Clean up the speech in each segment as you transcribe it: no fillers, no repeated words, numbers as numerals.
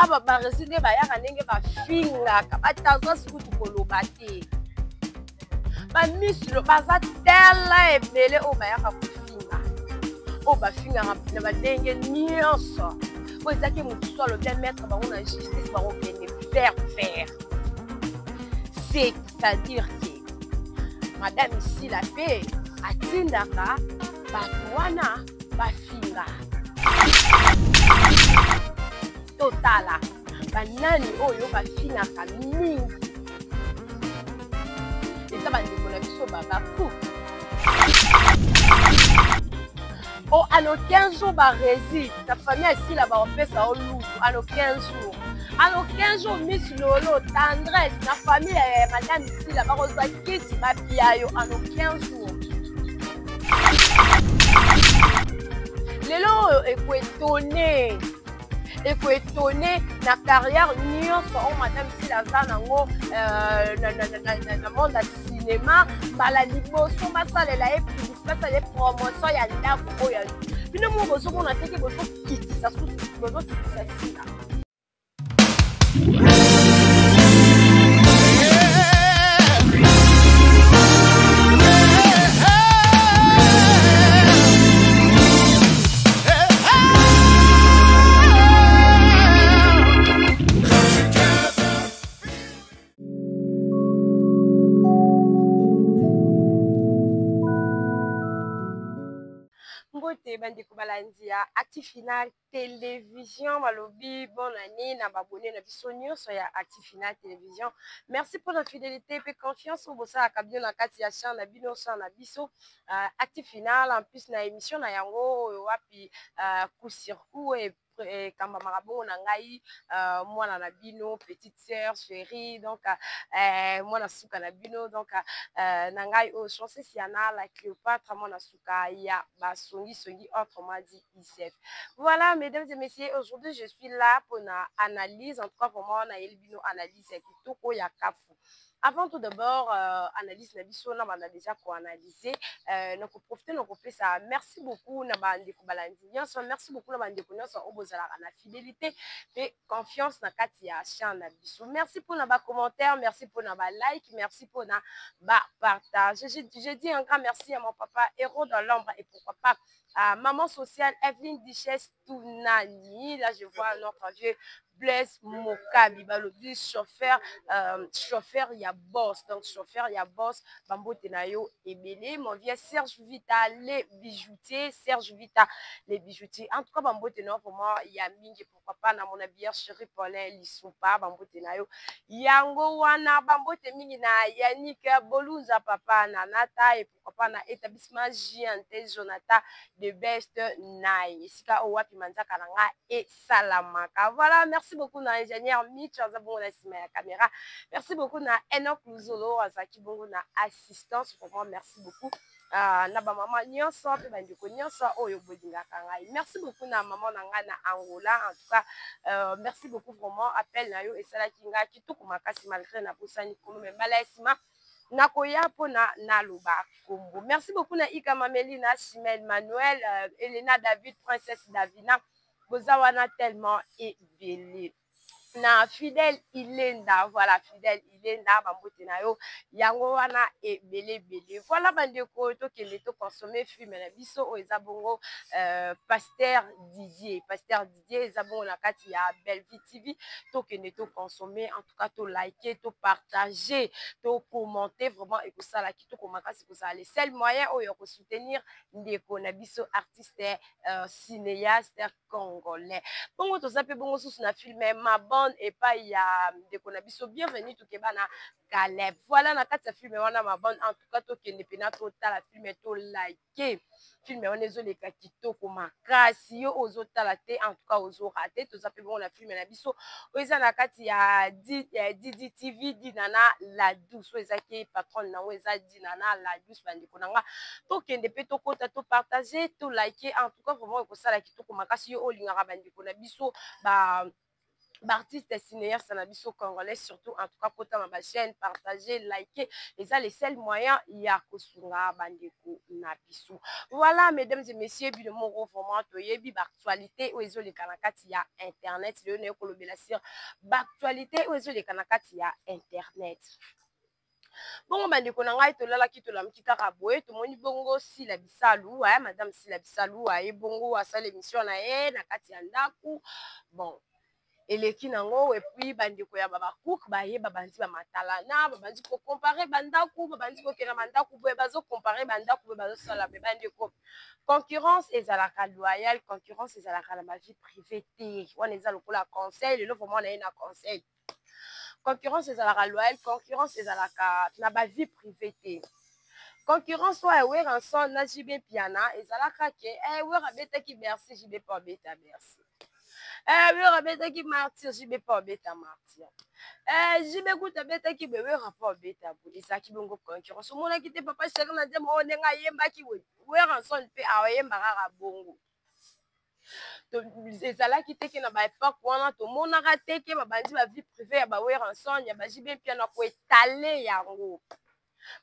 aba bareside bayaka ndenge bafingaka batazwa sikutu koloba te bamisilo baza tela ebele oyo bayaka kofinga oyo bafingaka na bandenge nyonso oyo ezaki mosusu alobi ametre bango na justice bakokende faire c'est-à-dire que madame Sila pe atindaka bato wana bafinga totala banani oyo bafingaka mingi eza bandeko na biso babaku o ano 15 jours baréside na famille asila baopesa o lutu ano 15 jours ano 15 jours Miss Lolo tendresse na famille ya madame Sila bakozwa kiti bapia yo ano 15 jours lelo oyo ekoétonne na carrière nyonso oyo madame Sila aza nango na monde ya cinéma mbala liboso basalela ye publicité basala ye promotion ya ndako oyo bino mo bozomona teke bozokitisa susu bozokitisa Sila bandeko balandi ya Actifinal Télévision balobi bonne année na babonné na biso nyonso ya Actifinal Télévision. Merci pour la fidélité et confiance au bossa akabio na kati ya chaîne na bino sa na biso Actifinal en plus na émission na yango wapi coup sur coup et kamba marabongo na ngai mwana na bino petite sœur chérie donc mwana suka na bino donc na ngai o chance siana la Cléopâtre mwana suka ya basongi autrement dit ICF. Voilà mesdames et messieurs, aujourd'hui je suis là pour une analyse en tout cas pour moi on a elbino analyse kitoko ya kafu. Avant tout d'abord, analyse na biso na bana déjà ko analyser donc profiter donc ça. Merci beaucoup na bande ko balandi nyonso, merci beaucoup na bande ko nyonso obozala na fidélité et confiance na kati ya chaîne na biso. Merci pour na ba commentaire, merci pour na ba like, merci pour na ba partage. Je dis un grand merci à mon papa héros dans l'ombre et pourquoi pas à maman sociale Evelyne Duchesse Tounani. Là je vois notre vieux Blaise Mokabi balobi chauffeur ya boss donc chauffeur ya boss bambo tenayo ebele mon vieux Serge Vita les bijoutiers Serge Vita les bijoutiers en tout cas bambo tenayo pour moi il y a mingi pourquoi pas na mon bière chérie Paulin Lisupa bambo tenayo yango wana bambo te mingi na Yannick Bolunza papa na Nata et pourquoi pas na établissement JNT Jonathan de Best Nine sika owapi manzaka nanga et salamaka. Voilà, merci beaucoup na ingénieur Mitch Azabongo na sima ya caméra. Merci beaucoup na Enoch Luzolo Azaki Bongo na assistance. Vraiment merci beaucoup. Na ba maman nyonso pe bandeko nyonso oyo bodingaka ngai. Merci beaucoup na maman nanga na Angola. En tout cas, merci beaucoup vraiment appel na yo esala kinga kitoko makasi malgré na posani kono me balaisima. Nakoya pona naloba kombo. Merci beaucoup na Ika Mameli na Chimel Manuel, Elena David, Princesse Davina. Bozawana tellement ébélé. Na fidèle Ilenda, voilà fidèle Ilenda bambote na yo yango wana ebele bele. Voilà bandeko to kende to consommer film na biso o ezabongo Pasteur Didier ezabongo na kati ya Bellevue TV to kende to consommer en tout cas to liker to partager to commenter vraiment et que ça la kitoko makasi ko ça les seuls moyens o yo ko soutenir ndeko na biso artiste cinéaste congolais. Bongo to zape bongo sous na film ma bande et pas il y a des konabiso bienvenue tout kebana Caleb. Voilà na kati ya film wana ma bande en tout cas to kende pena to tala film to liker film wana ezo leka kitoko makasi yo ozo tala te en tout cas ozo rater to zape bongo na film na biso oza na kati ya Didi TV dinana la douce oza ki patron na oza dinana la douce bandiko nanga to kende pe to kota to partager to liker en tout cas vraiment ko sala kitoko makasi yo olingaka bandiko na biso ba Artiste cinéaste sanabiso congolais, surtout en tout cas pour ma chaîne, partager, liker, et ça les seuls moyens il y a kosunga bandeko nabiso. Voilà mesdames et messieurs, bi de mon vraiment toye bi actualité ou les kanakati ya internet, le ne kolobela sur actualité ou les kanakati ya internet. Bongo bandeko na ngai tolalaki tolamiki kaka boye tomoni bongo Sila Bisalu aya madame Sila Bisalu aye bongo asala émission na ye na kati ya ndaku bon eleki nango epuis bandeko ya babakouk baye babandi bamatalana babandi kocompare bandaku babandi kokenda bandaku boye bazocompare bandaku boye bazosala me bandeko concurrence ezalaka loyale, concurrence ezalaka na bavie privé te wana eza lokola conseil lelo vraimen na ye na conseil. Concurrence ezalaka loyale, concurrence ezalaka na bavie privé te. Concurrence oyo ewera nson na jibe piana ezalaka ke ewera abetaki bercy jibe mpo abeta bercy, ewera abetaki martyr jibe mpo abeta martyr, jibe kuta abetaki bewera mpo abeta boye ezalaki bongo concurrence. Omonaki te papa chéri na nzembo oyo ndenge ayembaki wera nson mpe ayemba kaka bongo ezalaki teke na baepoke wana tomonaka teke babandi bavie privé ya bawera nson ya bajibe mpia na koetale yango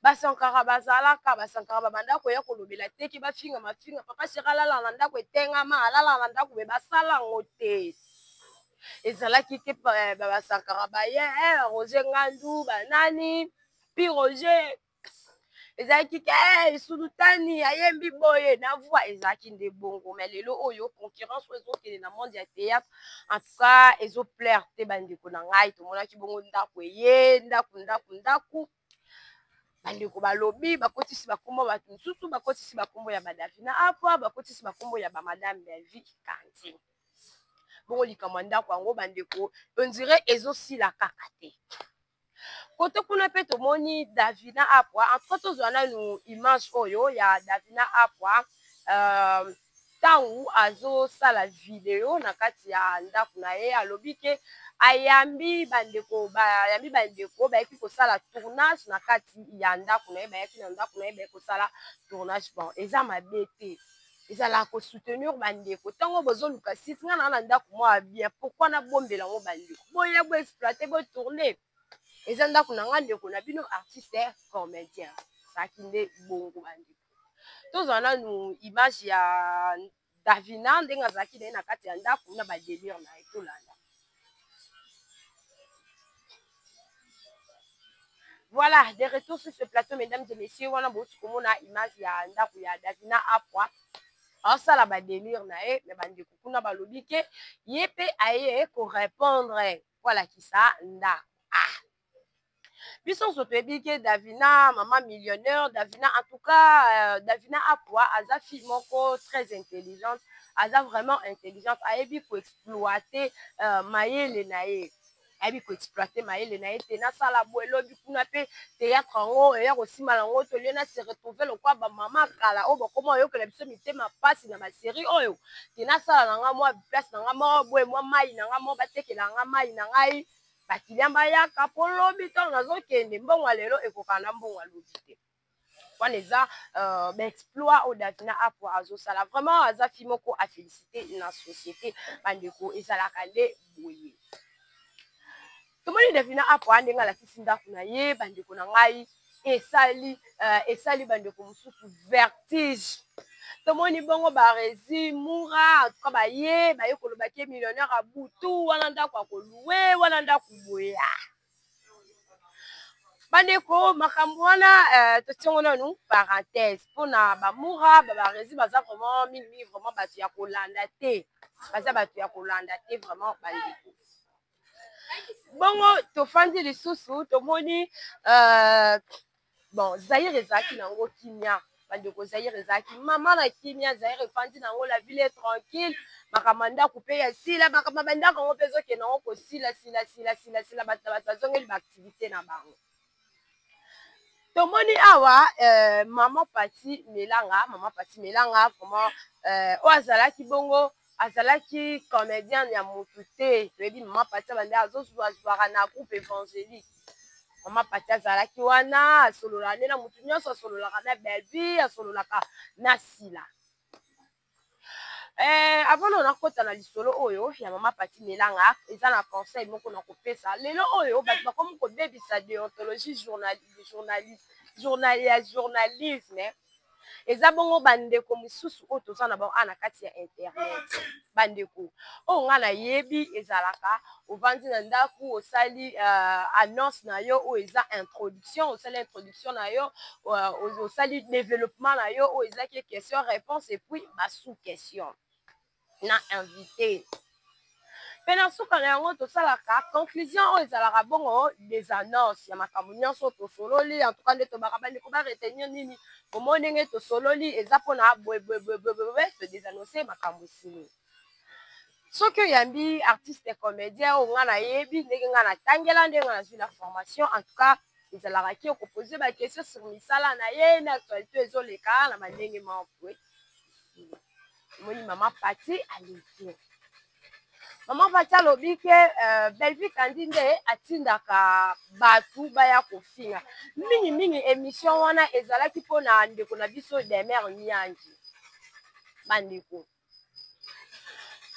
basankara bazalaka basankara babanda koya kolobela teke bafinga mafinga papa chéri alala na ndako etengama alala na ndako me basala yango te ezalaki te basankara baye roger ngandu banani pi roger ezalaki ke sulutani ayembi boye na voix ezalaki nde bongo mais lelo oyo concurrence oyo ezokende na monde ya théâtre en tout cas ezoplaire te bandeko na ngai tomonaki bongo ndako eye ndaku bandeko balobi bakotisi bakombo bato mosusu bakotisi bakombo ya badavina apwa bakotisi bakombo ya bamadame Belvi Kandi bongo likambo ya ndako yango bandeko ondire ezosila kaka te. Kote kuna pe tomoni Davina Apwa en tout cas tozwa nanu image oyo ya Davina Apwa ntango azosala video na kati ya ndako na ye alobi ke ayambi bandeko bayaki kosala tournage na kati ya ndako na ye bayaki na ndako na ye bayaki kosala tournage bon eza mabe te ezalaka kosoutenir bandeko ntango bozoluka site nga na ndako mwa bien pourquoi nabombela yango bandeko boya boexploite botourne eza ndako na nga ndeko na bino artiste comédien saki nde bongo bandeko tozwa nanu image ya Davina ndenge azalaki na ye na kati ya ndako na badelire na ye tolanda. Voilà, des retours sur ce plateau, mesdames et messieurs. Wana bouti komona image ya ndako ya Davina Apwa. Asala badelire na ye me bandeko kuna balobi ke ye pe aye ko répondre voilà qui ça ndako. Biso sotoyebi ke Davina maman millionnaire Davina en tout cas Davina Apwa aza fille moko très intelligente aza vraiment intelligente ayebi ko exploiter mayele na ye ayebi ko exploiter mayele na ye te nasala boye elobi kuna pe théâtre yango eya kosimba yango tolie na se retrouver lokwa bamama kala oyo bakoma oyokela biso mitema mpasi na basérie oyo te nasala na nga mwa place na nga mwa boye mwa mai na nga mwa batekela nga mai na ngai bakilian bayaka mpo lobi ntango nazokende mbongo lelo ekokana na mbongo alobi te wana eza baexploit oyo Davina Apwa azosala vraiment aza fille moko afélicité na société bandeko ezalaka nde boye tomoni Davina Apwa ndenge alakisi ndako na ye bandeko na ngai esali bandeko mosusu vertige tomoni bongo barezi mura en tout cas baye kolobaki millionnaire à butu wana ndako akoluwe wana ndako boya bandeko makambo wana totiongo nanu parenthèse mpona bamura barezi baza vraiment mingi vraiment bato ya kolanda te baza bato ya kolanda te vraiment bandeko bongo tofandi lisusu tomoni bon Zaire ezalaki nango kimia bandeko Zaire ezalaki mama na kimia Zaire efandi nango la ville est tranquille makambo ndako mpe ya sila makambo bandako yango mpe ezokende nango kosila bato bazongeli baactivité na bango tomoni awa mama Pati Melanga vraiment oyo azalaki bongo azalaki comédien ya motu te toyebi mama Pati bande azozwaka na groupe évangélique mama Pati azalaki wana asololaka nde na motu nyonso asololaka na Belvi asololaka na sila avant on a kota na lisolo oyo ya mama Pati Melanga eza na conseil moko na kopesa lelo oyo bato bakomi kobebisa déontologie journalisme eza bongo bandeko misusu oyo toza na bao ana kati ya internet bandeko oyo nga nayebi ezalaka ovandi na ndako osali annonce na yo oyo eza introduction osali introduction na yo osali développement na yo oyo ezaki question réponse et puis basous question na invité mpe na suka na yango tosalaka conclusion oyo ezalaka bongo des annonces ya makambo nyonso tosololi en tout cas nde tobaka bandeko baretenir nini komo ndenge tosololi eza mpona boye todesannonce makambo esili soki oyambi artiste comédien oyo nga nayebi ndenge nga natangela ndenge nga nazwi la formation en tout cas ezalaka ki okopose baquestion sur misala na ye na actualité ezoleka na bandenge mampwe omoni mama Pati aleki mama Pati alobi ke Belvi Kandi nde atindaka batu baya kofinga mingi émission wana ezalaki mpona ndeko na biso Demer Nyangi bandeko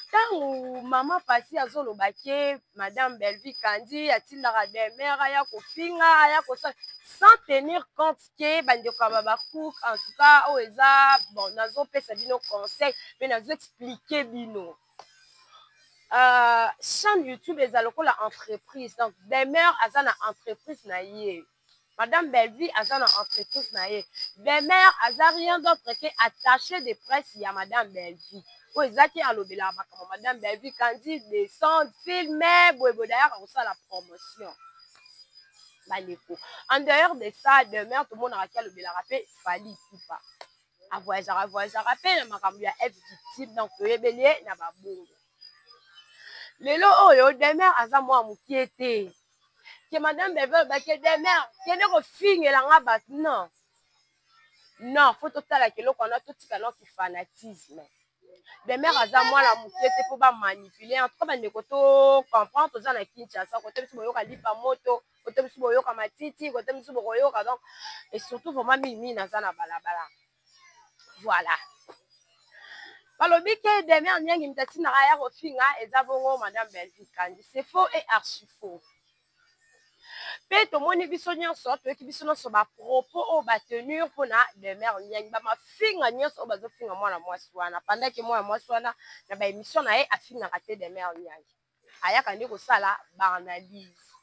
ntango mama Pati azoloba ke madame Belvi Kandi atindaka Demer aya kofinga aya kosala sans tenir compte ke bandeko ya bacook en tout cas oyo eza bon nazopesa bino conseil mpe nazoexplike bino chaîne YouTube eza lokola entreprise donc Demer aza na entreprise na ye madame Belvi aza na entreprise na ye Demer aza rien d'autre que attaché de presse ya madame Belvi oyo ezaki alobelaka makambo madame Belvi Kandi descend filme boyeboye dayaka kosala promotion bandeko en dehors de ça Demer tomonaka ki alobelaka mpe Fally Ipupa avoyageaka mpe na makambo ya être victime donc toyebeli ye na babongo lelo oyo Demer aza mwa mokie te ke madame Belvi bake Demer kende kofingela nga bato non fo totala keloko wana totika noki fanatisme Demer aza mwana mokie te mpo bamanipule en tout cas bandeko to comprendre toza na Kinshasa kote biso boyoka lipa moto kote biso boyoka matiti kote biso bokoyoka donc et surtout vraiment mingi naza na balabala voilà balobi ke Demer Nyangi mtati na ya kofinga eza bongo madame Belvi Kandi c'est faux et archi faux mpe tomoni biso nyonso toyoki biso nyonso bapropos oyo batenir mpona Demer Nyangi bamafinga nyonso oyo bazofinga mwana mwasi wana pendant ke mwana mwasi wana na baémission na ye afingaka te Demer Nyangi ayaka nde kosala baanalyse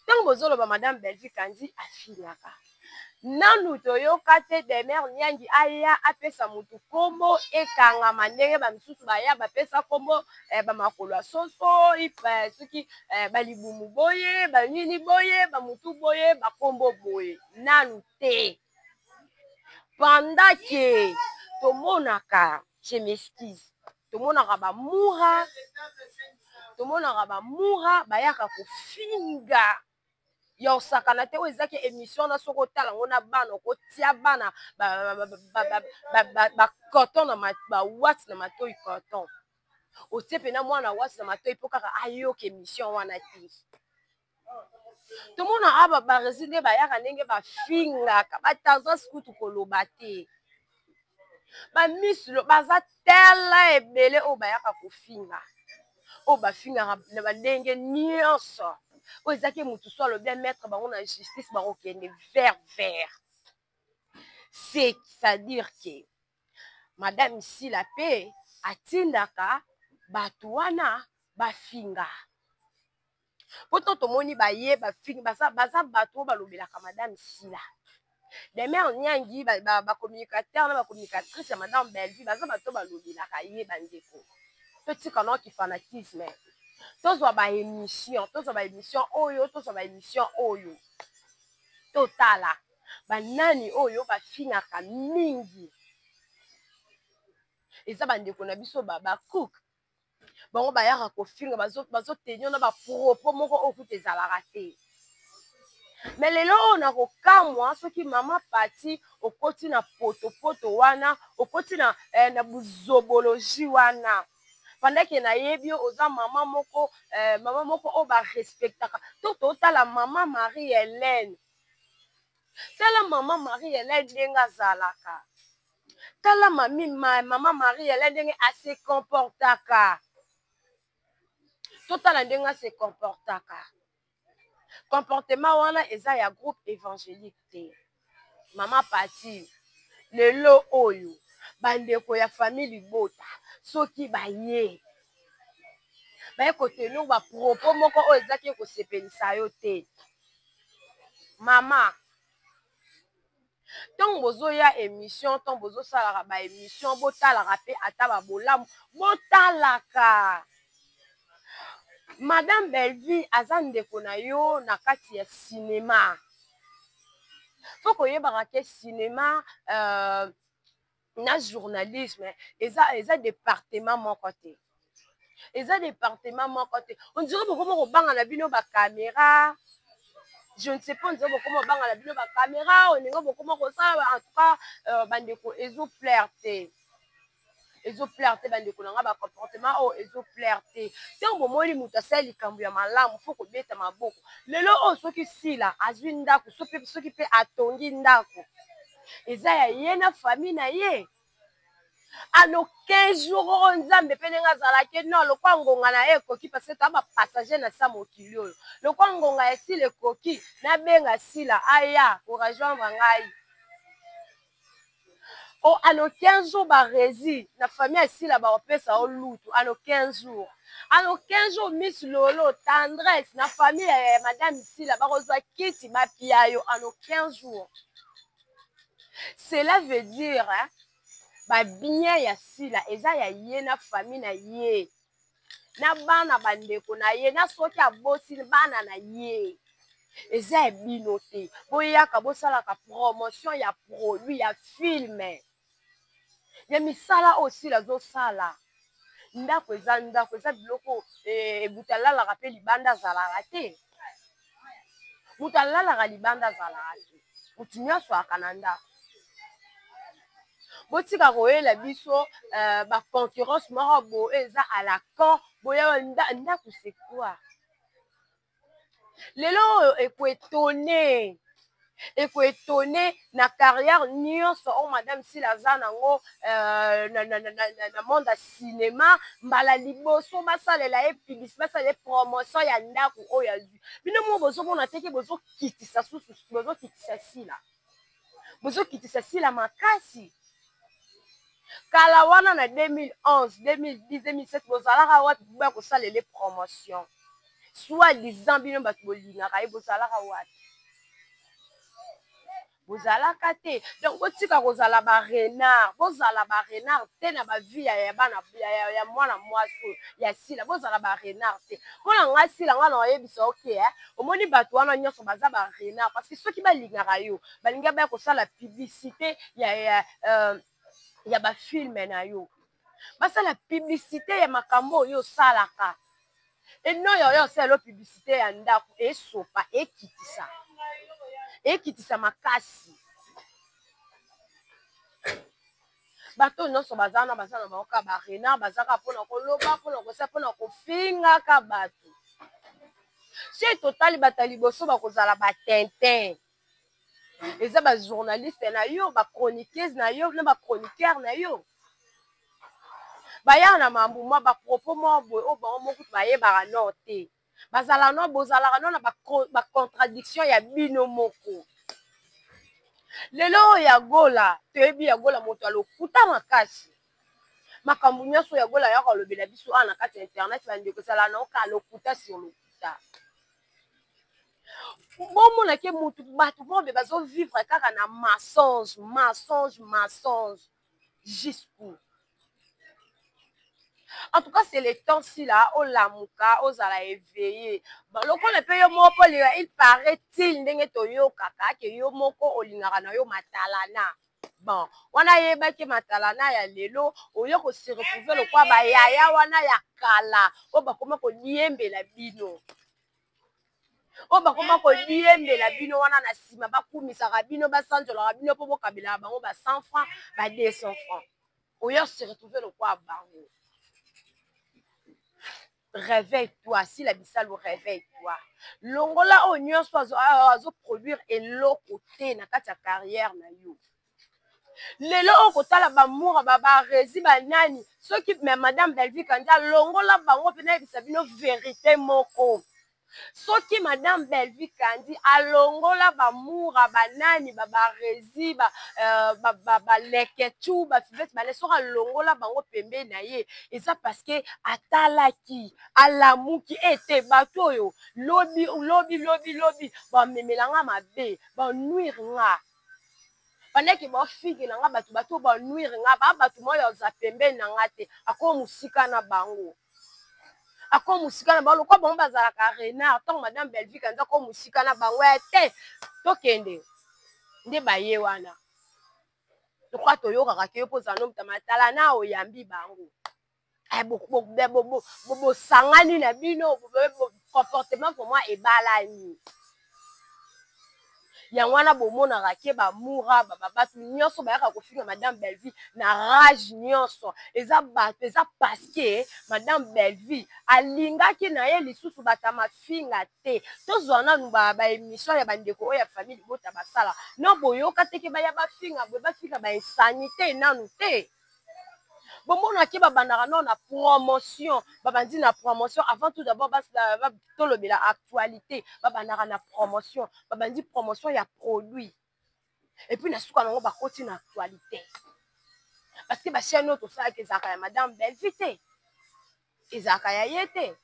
ntango bozoloba madame Belvi Kandi afingaka nanu toyoka te Demer Nyangi aya apesa mutu kombo ekangama ndenge bamisusu baya bapesa kombo bamakolo ya soso soki balibumu boye banini boye bamutu boye bakombo boye nanu te pendant ke tomonaka je m'excuse tomonaka bamura bayaka kofinga ya osakana te oyo ezaki émission na soki otala ngo na bana okotia bana bacoton na bawati na matoi coton otie mpena mwana wasi na matoi mpo kaka ayoka émission wana te tomona aba baresi nde bayaka ndenge bafingaka batendance kutu koloba te bamislo baza tela ebele oyo bayaka kofinga oyo bafingaka na bandenge nyonso oyo ezaki mutu so alobi maître bango na justice bakokende vers c'est-à-dire que madame Sila pe atindaka bato wana bafinga poto tomoni baye bafinga baza bato balobelaka madame Sila Demer Nyangi bacommunicateur na bacommunicatrice ya madame Belvi baza bato balobelaka ye bandeko totika noki fanatisme tozwa baémission oyo totala banani oyo bafingaka mingi eza bandeko na biso bacook bango bayaka kofinga bazotenir na bapropos moko oyo kuta ezalaka te me lelo oyo na kokamwa soki mama Pati okoti na potopoto wana okoti na buzobologie wana pendant ke nayebi oza mama moko oyo barespectaka to totala mama Marie-Hélène tala mama Marie-Hélène ndenge azalaka tala mama Marie elle ndenge ase comportaka totala ndenge ase comportaka comportement wana eza ya groupe évangélique te mama Pati lelo oyo bandeko ya famille libota soki baye kotenu ba propos moko oyo ezaki kosepelisa yo te mama ntango bozoya émission ntango bozosalaka ba émission botalaka mpe ata babolamu botalaka madame Belleville aza ndeko na yo na kati ya cinéma fo koyebaka ke cinéma na journalisme eza département moko te eza département moko te on dirait bokoma kobanga na bino bacaméra je ne sais pas on dirait bokoma kobanga na bino bacaméra oninga bokoma kosala en tout cas bandeko ezoplaire te bandeko nanga bacomportement oyo ezoplaire te ntango bomoni moto asali likambo ya malamu fo kobeta maboko lelo oyo soki sila azwi ndako soki mpe atongi ndako eza ya ye na famille na ye ano 15 jours oyo nzambe mpe ndenge azalaki no lokwa ngonga na ye ekoki parce que toa bapassager na sa mokili oyo lokwa ngonga ya sila ekoki nabenga sila aya korejoindre ngai o ano 15 jours baresi na famille ya sila baopesa o lutu ano 15 jours ano 15 jours miss lolo tendresse na famille ya madame sila bakozwa kiti bapia yo ano 15 jours cela veut dire hein, babien ya sila eza ya ye na famille na ye na bana bandeko na ye na soki abosi bana na ye eza ya bino te boyaka bosalaka promotion ya produit ya filme ya misala oyo sila azosala ndako eza biloko butu alalaka mpe libanda azalaka te butu alalaka libanda azalaka te butu nyonso aka na ndako botika koyela biso baconcurrence moko boye eza à la can boya ndako c'est quoi lelo oyo ekoetone na carrière nyonso oyo madame sila aza nango na monde ya cinéma mbala liboso basalela ye publicité basalela ye promotion ya ndako oyo azwi bino mo bozomona teke bozokitisa sila makasi kala wana na 2011 2010 2017 bozalaka wapi boya kosalela promotion soit disant bino bato bolingaka ye bozalaka wapi bozalaka te donc botika kozala barenard bozala barenard te na bavie ya bana ya mwana mwasi ya sila bozala barenard te mpona ngai sila ngai na oyebisa oke omoni bato wana nyonso baza barenard parce que soki balingaka yo balingi baya kosala publicité ya bafilme na yo basala publicité ya makambo oyo osalaka enoyo oyo osala publicité ya ndako esopa ekitisa makasi bato nyonso baza na baoka barenard bazaka mpona koloba mpona kosa mpona kofingaka bato si totali bato ya liboso bakozala batintin eza bajournaliste na yo bachroniqueuse na yo na bachroniqueur na yo baya na mambuma bapropos mwa boye oyo bango moko bayebaka no te bazala no bozalaka no na bacontradiction ya bino moko lelo oyo ya gola toyebi ya gola moto alokuta makasi makambo nyonso ya gola yaka olobela biso awa na kati ya internet bandeko ezala naoka alokuta sur lokuta bomonake mutu bato bobe bazovivre kaka na mensonge jusqu'où en tout cas c'est le temps si là olamuka ozala éveillé lokola mpe yo moko il paraît-il ndenge toyokaka ke yo moko olingaka na yo matalana bon wana yebaki matalana ya lelo oyo kose retrouver lokwa bayaya wana ya kala oyo bakoma koliembela bino wana na nsima bakumisaka bino basanzolaka bino mpo bokabelaka bango ba 100 francs ba 200 francs oyo se retrouver lokwa bango. Réveille-toi, si la bisalo réveille-toi. Longola o nyonso azo produire eloko te na kati ya carrière na yo. lelo okotala bamour ba rezi banani soki mais madame Belleville Kandi longola bango pena bisa bino vérité moko soki madame Belleville Kandi alongola bamoura banani barezi baleketu bafivete bale soki alongola bango pembe na ye eza parce que atalaki alamuki ete bato oyo lobi bamemelanga mabe banuire nga pendant bafingela nga bato banuire nga bato moyo oza pembeni na nga te ako musika na bango ako musika na bango lokwa bango bazalaka renard ntango madame Belleville Kandi ako musika na bango te tokende nde baye wana lokwa toyokaka ke yo mpo ozala nomta matala na oyambi bango bosangani na bino comportement pour moi ebalani yango wana bomonaka ke bamoura bato nyonso bayaka kofinga madame Belleville na rage nyonso eza bato eza parceke madame Belleville alingaki na ye lisusu bato mafinga te tozwa nanu baémission ya bandeko oyo ya famille bota basala no boyoka teke baya bafinga boye bafinga bainsanité nanu te bomonaki babandaka no na promotion babandi na promotion avant tout d'abord tolobela actualité babandaka na promotion babandi promotion ya produit et puis na suka nango bakoti na actualité parce que bachaîne oyo tosalaki ezalaka ya madame Belleville te ezalaka ya ye te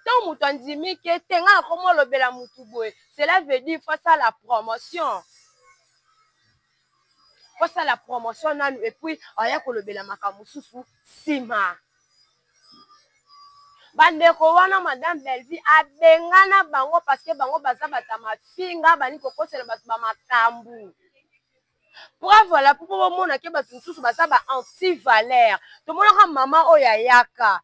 ntango moto andimiki ete nga nakomolobela motu boye cela veut dire faut ça la promotion ça la promotion nanu et puis aya kolobela makambo susu sima bandeko wana madame Belleville abengana bango parce que bango baza bata mafinga bani kokosela bato bamakambu preuve voilà po bomona ke bato mosusu baza ba anti-valeur tomonaka mama oyo ayaka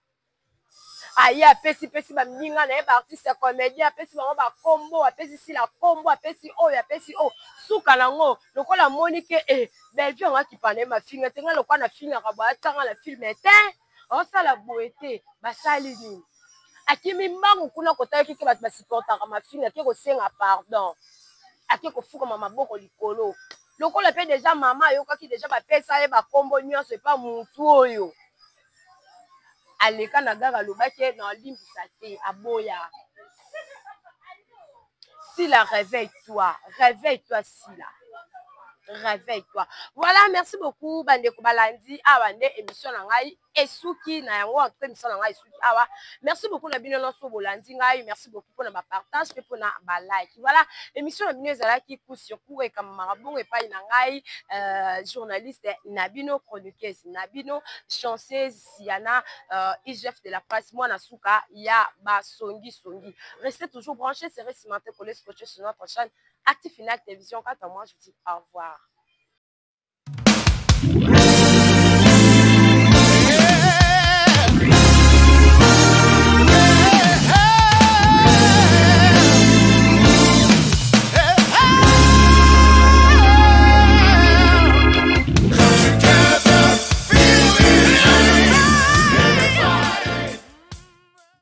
aye apesi baminga na ye baartiste comédien apesi bango bakombo apesi sila kombo apesi oyo suka nango lokola moni ke Belleville yango akipana ye mafinga te nga lokwa na fingaka boye atanga na filme te osala boye te basali nini akimi mbangu kuna kotalaki ke bato basupportaka mafinga ke kosenga pardon ake kofukama maboko likolo lokola mpe deja mama ayokaki deja bapesa ye bakombo nyonso epa mutu oyo aleka na gare alobaki na limbisa te aboya Sila réveille-toi Sila réveille-toi. Voilà, merci beaucoup bandeko balandi awa nde émission na ngai esuki na yango en tout émission na ngai esuki awa. Merci beaucoup na bino lonso bolandi ngai, merci beaucoup pour na ba partage et pour na ba like. Voilà, émission na bino ezalaki coup sur coup et comme marabongo epai na ngai journaliste Nabino chroniqueuse Nabino chanceuse Siana IGF de la presse moi na suka ya ba songi. Restez toujours branchés, c'est récimenté pour les scotcher sur notre chaîne Active Final Télévision. Quant à moi, je dis au revoir.